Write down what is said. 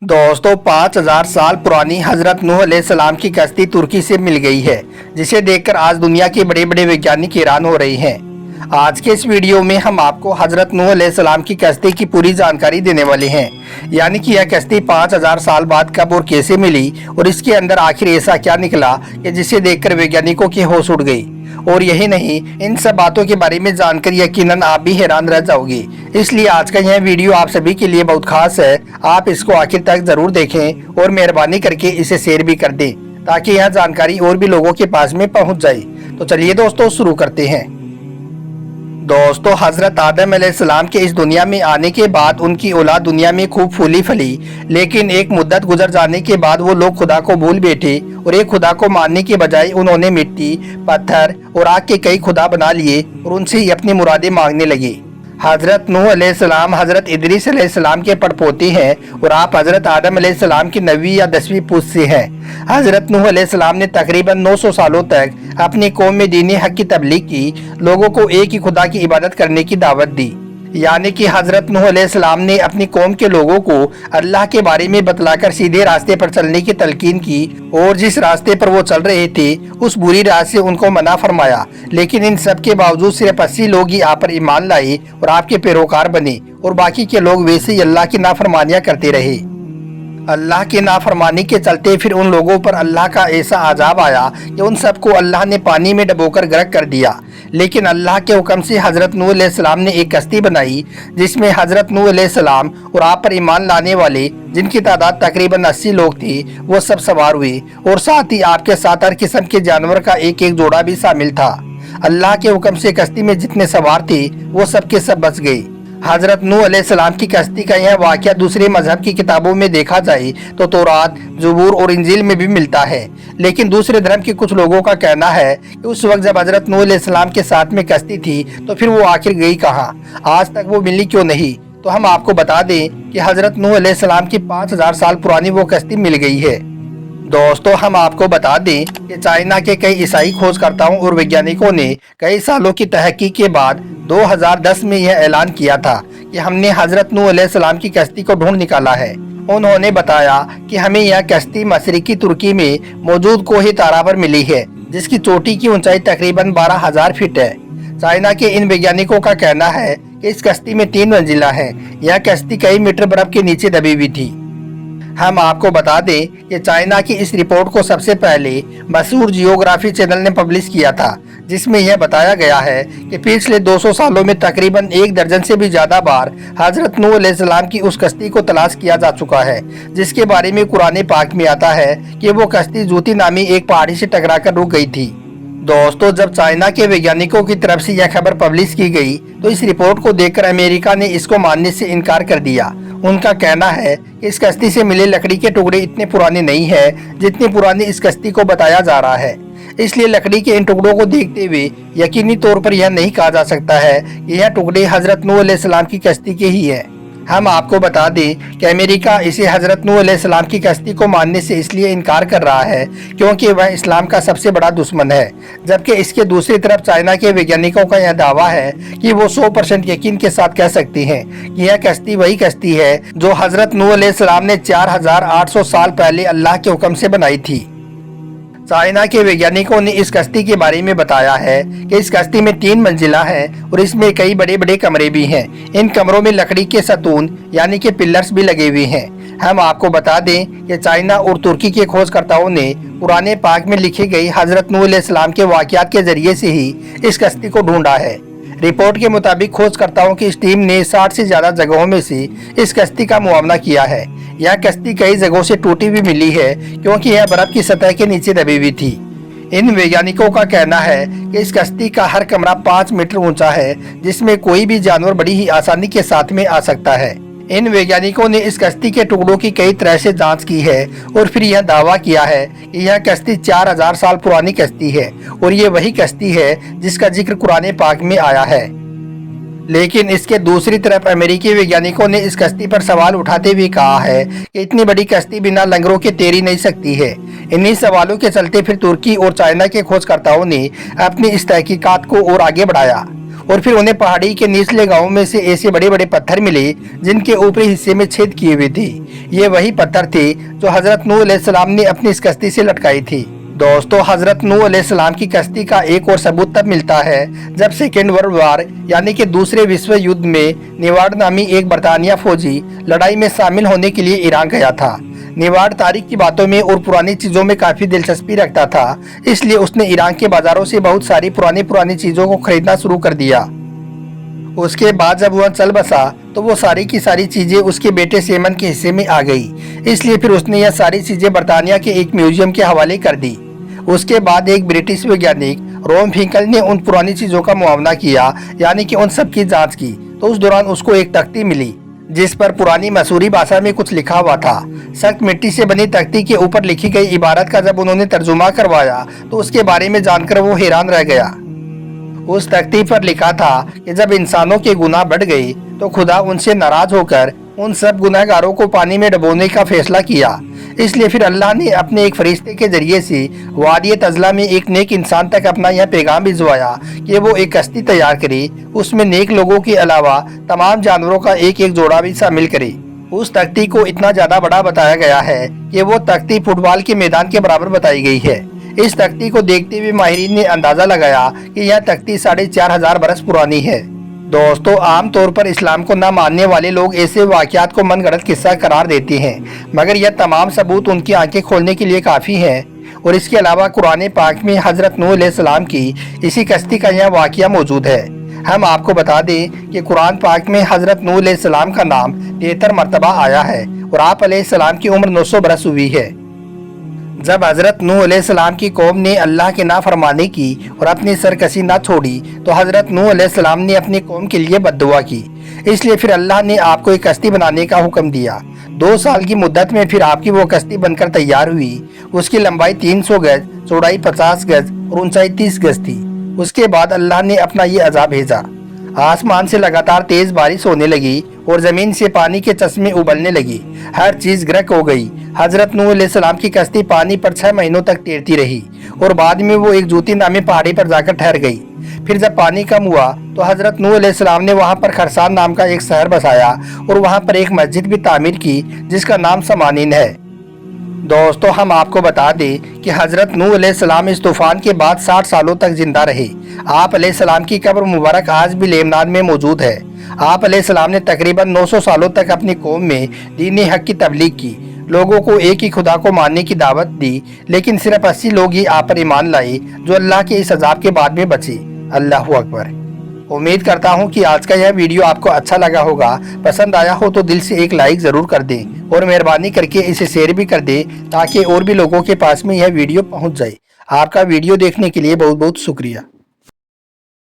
दोस्तों 5000 साल पुरानी हजरत नूह अलैहिस्सलाम की कश्ती तुर्की से मिल गई है, जिसे देखकर आज दुनिया के बड़े बड़े वैज्ञानिक हैरान हो रहे हैं। आज के इस वीडियो में हम आपको हजरत नूह अलैहिस्सलाम की कश्ती की पूरी जानकारी देने वाले हैं, यानी कि यह कश्ती 5000 साल बाद कब और कैसे मिली और इसके अंदर आखिर ऐसा क्या निकला कि जिसे देखकर वैज्ञानिकों की होश उड़ गई। और यही नहीं, इन सब बातों के बारे में जानकर यकीनन आप भी हैरान रह जाओगे। इसलिए आज का यह वीडियो आप सभी के लिए बहुत खास है। आप इसको आखिर तक जरूर देखें और मेहरबानी करके इसे शेयर भी कर दें, ताकि यह जानकारी और भी लोगों के पास में पहुंच जाए। तो चलिए दोस्तों शुरू करते हैं। दोस्तों हजरत आदम अलैहिस्सलाम के इस दुनिया में आने के बाद उनकी औलाद दुनिया में खूब फूली फली, लेकिन एक मुद्दत गुजर जाने के बाद वो लोग खुदा को भूल बैठे और एक खुदा को मानने के बजाय उन्होंने मिट्टी, पत्थर और आग के कई खुदा बना लिए और उनसे ही अपनी मुरादें मांगने लगे। हजरत नूह अलैहिस्सलाम हजरत इदरीस अलैहिस्सलाम के पड़पोते हैं और आप हजरत आदम अलैहिस्सलाम की 9वीं या 10वीं पूछ से हैं। हजरत नूह अलैहिस्सलाम ने तकरीबन 900 सालों तक अपनी कौम में दीनी हक की तबलीग की, लोगों को एक ही खुदा की इबादत करने की दावत दी। यानी कि हजरत नूह अलैहिस्सलाम ने अपनी कौम के लोगों को अल्लाह के बारे में बतलाकर सीधे रास्ते पर चलने की तलकीन की और जिस रास्ते पर वो चल रहे थे उस बुरी राह से उनको मना फरमाया। लेकिन इन सब के बावजूद सिर्फ 80 लोग ही आप पर ईमान लाए और आपके पैरोकार बने और बाकी के लोग वैसे ही अल्लाह की नाफरमानियां करते रहे। अल्लाह की नाफरमानी के चलते फिर उन लोगों पर अल्लाह का ऐसा अजाब आया कि उन सबको अल्लाह ने पानी में डुबोकर गर्क कर दिया। लेकिन अल्लाह के हुक्म से हजरत नूह अलैहिस्सलाम ने एक कश्ती बनाई, जिसमें हजरत नूह अलैहिस्सलाम और आप पर ईमान लाने वाले, जिनकी तादाद तकरीबन 80 लोग थी, वो सब सवार हुए और साथ ही आपके साथ हर किस्म के जानवर का एक एक जोड़ा भी शामिल था। अल्लाह के हुक्म से कश्ती में जितने सवार थे वो सब के सब बच गए। हजरत नूह अलैहिस्सलाम की कश्ती का यह वाक़या दूसरे मजहब की किताबों में देखा जाए तो तौरात, ज़बूर और इंजील में भी मिलता है। लेकिन दूसरे धर्म के कुछ लोगों का कहना है कि उस वक्त जब हजरत नूह अलैहिस्सलाम के साथ में कश्ती थी तो फिर वो आखिर गई कहाँ, आज तक वो मिली क्यों नहीं। तो हम आपको बता दें कि हजरत नूह अलैहिस्सलाम की 5000 साल पुरानी वो कश्ती मिल गई है। दोस्तों हम आपको बता दें कि चाइना के कई ईसाई खोजकर्ताओं और वैज्ञानिकों ने कई सालों की तहकीक के बाद 2010 में यह ऐलान किया था कि हमने हजरत नूह अलैहिस्सलाम की कश्ती को ढूंढ निकाला है। उन्होंने बताया कि हमें यह कश्ती मशरिकी तुर्की में मौजूद कोहे तारा पर मिली है, जिसकी चोटी की ऊंचाई तकरीबन 12,000 फीट है। चाइना के इन वैज्ञानिकों का कहना है कि इस कश्ती में 3 मंजिला है। यह कश्ती कई मीटर बर्फ के नीचे दबी हुई थी। हम आपको बता दें कि चाइना की इस रिपोर्ट को सबसे पहले मशहूर जियोग्राफी चैनल ने पब्लिश किया था, जिसमें यह बताया गया है कि पिछले 200 सालों में तकरीबन 1 दर्जन से भी ज्यादा बार हजरत नूह अलैहिस्सलाम की उस कश्ती को तलाश किया जा चुका है, जिसके बारे में कुरान पाक में आता है कि वो कश्ती जूती नामी एक पहाड़ी से टकराकर रुक गई थी। दोस्तों जब चाइना के वैज्ञानिकों की तरफ से यह खबर पब्लिश की गई तो इस रिपोर्ट को देखकर अमेरिका ने इसको मानने से इनकार कर दिया। उनका कहना है कि इस कश्ती से मिले लकड़ी के टुकड़े इतने पुराने नहीं है जितनी पुरानी इस कश्ती को बताया जा रहा है। इसलिए लकड़ी के इन टुकड़ों को देखते हुए यकीनी तौर पर यह नहीं कहा जा सकता है कि यह टुकड़े हजरत नूह अलैहिस्सलाम की कश्ती के ही है। हम आपको बता दें कि अमेरिका इसे हजरत नूह अलैहिस्सलाम की कश्ती को मानने से इसलिए इनकार कर रहा है क्योंकि वह इस्लाम का सबसे बड़ा दुश्मन है, जबकि इसके दूसरी तरफ चाइना के वैज्ञानिकों का यह दावा है कि वो 100% यकीन के साथ कह सकते हैं कि यह कश्ती वही कश्ती है जो हजरत नूह अलैहिस्सलाम ने 4800 साल पहले अल्लाह के हुक्म से बनाई थी। चाइना के वैज्ञानिकों ने इस कश्ती के बारे में बताया है कि इस कश्ती में 3 मंजिला है और इसमें कई बड़े बड़े कमरे भी हैं। इन कमरों में लकड़ी के सतून यानी कि पिलर्स भी लगे हुए हैं। हम आपको बता दें कि चाइना और तुर्की के खोजकर्ताओं ने कुरान पाक में लिखी गई हजरत नूह अलैहिस्सलाम के वाक़यात के जरिए से ही इस कश्ती को ढूंढा है। रिपोर्ट के मुताबिक खोजकर्ताओं की इस टीम ने 60 से ज्यादा जगहों में से इस कश्ती का मुआयना किया है। यह कश्ती कई जगहों से टूटी हुई मिली है क्योंकि यह बर्फ की सतह के नीचे दबी हुई थी। इन वैज्ञानिकों का कहना है कि इस कश्ती का हर कमरा 5 मीटर ऊंचा है, जिसमें कोई भी जानवर बड़ी ही आसानी के साथ में आ सकता है। इन वैज्ञानिकों ने इस कश्ती के टुकड़ों की कई तरह से जांच की है और फिर यह दावा किया है कि यह कश्ती 4000 साल पुरानी कश्ती है और ये वही कश्ती है जिसका जिक्र कुरान पाक में आया है। लेकिन इसके दूसरी तरफ अमेरिकी वैज्ञानिकों ने इस कश्ती पर सवाल उठाते हुए कहा है कि इतनी बड़ी कश्ती बिना लंगरों के तैर नहीं सकती है। इन्हीं सवालों के चलते फिर तुर्की और चाइना के खोजकर्ताओं ने अपनी इस तहकीकात को और आगे बढ़ाया। और फिर उन्हें पहाड़ी के निचले गांवों में से ऐसे बड़े बड़े पत्थर मिले जिनके ऊपरी हिस्से में छेद किए हुए थे। ये वही पत्थर थे जो हजरत नूह अलैहिस्सलाम ने अपनी इस कश्ती से लटकाई थी। दोस्तों, हजरत नूह अलैहिस्सलाम की कश्ती का एक और सबूत तब मिलता है जब सेकेंड वर्ल्ड वार यानी कि दूसरे विश्व युद्ध में निवाड़ नामी एक बरतानिया फौजी लड़ाई में शामिल होने के लिए ईरान गया था। निवाड़ तारीख की बातों में और पुरानी चीजों में काफी दिलचस्पी रखता था, इसलिए उसने ईरान के बाजारों से बहुत सारी पुरानी चीजों को खरीदना शुरू कर दिया। उसके बाद जब वह चल बसा तो वो सारी की सारी चीजें उसके बेटे सेमन के हिस्से में आ गई, इसलिए फिर उसने यह सारी चीजें बरतानिया के एक म्यूजियम के हवाले कर दी। उसके बाद एक ब्रिटिश वैज्ञानिक रोम फिंकल ने उन पुरानी चीजों का मुआवना किया, यानी कि उन सब की जांच की, तो उस दौरान उसको एक तख्ती मिली जिस पर पुरानी मसूरी भाषा में कुछ लिखा हुआ था। सख्त मिट्टी से बनी तख्ती के ऊपर लिखी गई इबारत का जब उन्होंने तर्जुमा करवाया तो उसके बारे में जानकर वो हैरान रह गया। उस तख्ती पर लिखा था कि जब इंसानों के गुनाह बढ़ गए तो खुदा उनसे नाराज होकर उन सब गुनाहगारों को पानी में डुबोने का फैसला किया। इसलिए फिर अल्लाह ने अपने एक फरिश्ते के जरिए से वादी तजला में एक नेक इंसान तक अपना यह पैगाम भिजवाया कि वो एक कश्ती तैयार करे, उसमें नेक लोगों के अलावा तमाम जानवरों का एक एक जोड़ा भी शामिल करे। उस तख्ती को इतना ज्यादा बड़ा बताया गया है कि वो तख्ती फुटबॉल के मैदान के बराबर बताई गई है। इस तख्ती को देखते हुए माहिरीन ने अंदाजा लगाया कि यह तख्ती 4500 बरस पुरानी है। दोस्तों, आम तौर पर इस्लाम को न मानने वाले लोग ऐसे वाक़यात को मनगढ़ंत किस्सा करार देते हैं, मगर यह तमाम सबूत उनकी आंखें खोलने के लिए काफ़ी हैं। और इसके अलावा कुरान पाक में हज़रत नूह अलैहिस्सलाम की इसी कश्ती का यह वाक़या मौजूद है। हम आपको बता दें कि कुरान पाक में हज़रत नूह अलैहिस्सलाम का नाम 73 मरतबा आया है और आप अलैहिस्सलाम की उम्र 900 बरस हुई है। जब हजरत नूह अलैहिस्सलाम की कौम ने अल्लाह के नाफरमानी की और अपनी सरकशी ना छोड़ी तो हजरत नूह अलैहिस्सलाम ने अपनी कौम के लिए बद्दुआ की। इसलिए फिर अल्लाह ने आपको एक कश्ती बनाने का हुक्म दिया। 2 साल की मुद्दत में फिर आपकी वो कश्ती बनकर तैयार हुई। उसकी लंबाई 300 गज, चौड़ाई 50 गज और ऊंचाई 30 गज थी। उसके बाद अल्लाह ने अपना ये अजाब भेजा। आसमान से लगातार तेज बारिश होने लगी और जमीन से पानी के चश्मे उबलने लगी। हर चीज गर्क हो गई। हजरत नूह अलैहिस्सलाम की कश्ती पानी पर 6 महीनों तक तैरती रही और बाद में वो एक जूती नामी पहाड़ी पर जाकर ठहर गई। फिर जब पानी कम हुआ तो हजरत नूह अलैहिस्सलाम ने वहां पर खरसान नाम का एक शहर बसाया और वहां पर एक मस्जिद भी तामीर की जिसका नाम समानीन है। दोस्तों, हम आपको बता दें कि हजरत नूह अलैहिस्सलाम इस तूफान के बाद 60 सालों तक जिंदा रहे। आप अलैहिस्सलाम की कब्र मुबारक आज भी लेबनान में मौजूद है। आप अलैहिस्सलाम ने तकरीबन 900 सालों तक अपनी कौम में दीन हक की तबलीग की, लोगों को एक ही खुदा को मानने की दावत दी, लेकिन सिर्फ 80 लोग ही आप पर ईमान लाए जो अल्लाह के इस अजाब के बाद में बचे। अल्लाह अकबर। उम्मीद करता हूँ कि आज का यह वीडियो आपको अच्छा लगा होगा। पसंद आया हो तो दिल से एक लाइक ज़रूर कर दें और मेहरबानी करके इसे शेयर भी कर दें ताकि और भी लोगों के पास में यह वीडियो पहुँच जाए। आपका वीडियो देखने के लिए बहुत बहुत शुक्रिया।